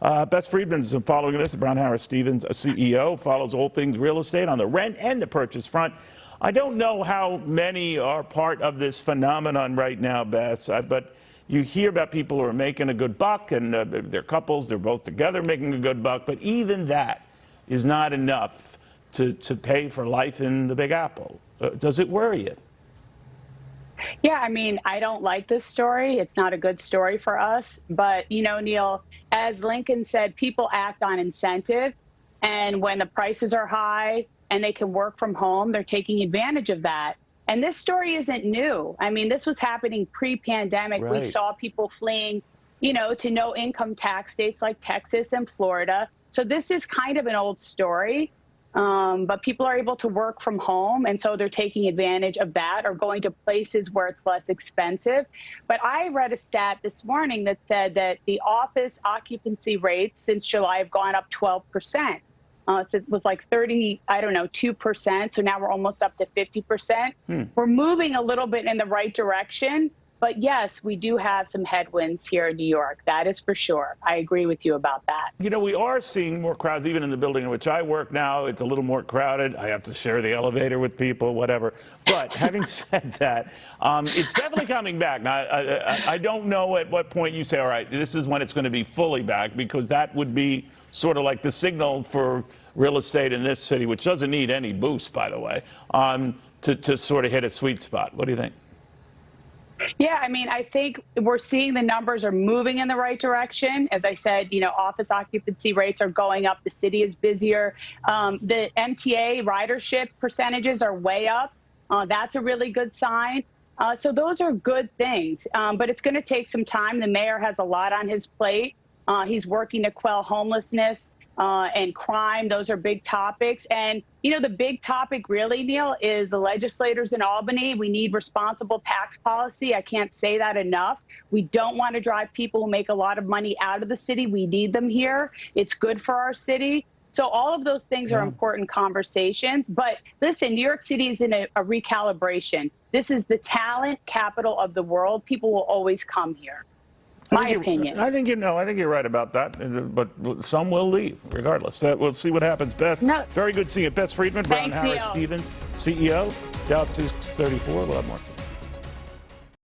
Bess Freedman's been following this. Brown Harris Stevens, a CEO, follows all things real estate on the rent and the purchase front. I don't know how many are part of this phenomenon right now, Bess, but you hear about people who are making a good buck, and they're couples, they're both together making a good buck, but even that is not enough to pay for life in the Big Apple. Does it worry you? Yeah, I mean, I don't like this story. It's not a good story for us. But, you know, Neil, as Lincoln said, people act on incentive. And when the prices are high and they can work from home, they're taking advantage of that. And this story isn't new. I mean, this was happening pre-pandemic. Right. We saw people fleeing, you know, to no income tax states like Texas and Florida. So this is kind of an old story. But people are able to work from home, and so they're taking advantage of that or going to places where it's less expensive. But I read a stat this morning that said that the office occupancy rates since July have gone up 12%. So it was like 2%. So now we're almost up to 50%. We're moving a little bit in the right direction. But yes, we do have some headwinds here in New York. That is for sure. I agree with you about that. You know, we are seeing more crowds, even in the building in which I work now. It's a little more crowded. I have to share the elevator with people, whatever. But having said that, it's definitely coming back. Now, I don't know at what point you say, all right, this is when it's going to be fully back, because that would be sort of like the signal for real estate in this city, which doesn't need any boost, by the way, to sort of hit a sweet spot. What do you think? Yeah, I mean, I think we're seeing the numbers are moving in the right direction. As I said, you know, office occupancy rates are going up. The city is busier. The MTA ridership percentages are way up. That's a really good sign. So those are good things. But it's going to take some time. The mayor has a lot on his plate. He's working to quell homelessness and crime. Those are big topics. And, you know, the big topic really, Neil, is the legislators in Albany. We need responsible tax policy. I can't say that enough. We don't want to drive people who make a lot of money out of the city. We need them here. It's good for our city. So all of those things are important conversations. But listen, New York City is in a recalibration. This is the talent capital of the world. People will always come here. My opinion. I think you're right about that, but some will leave regardless. We'll see what happens. Bess, very good seeing you. Bess Freedman, Brown Harris Stevens, CEO, Dow 634. We'll have more.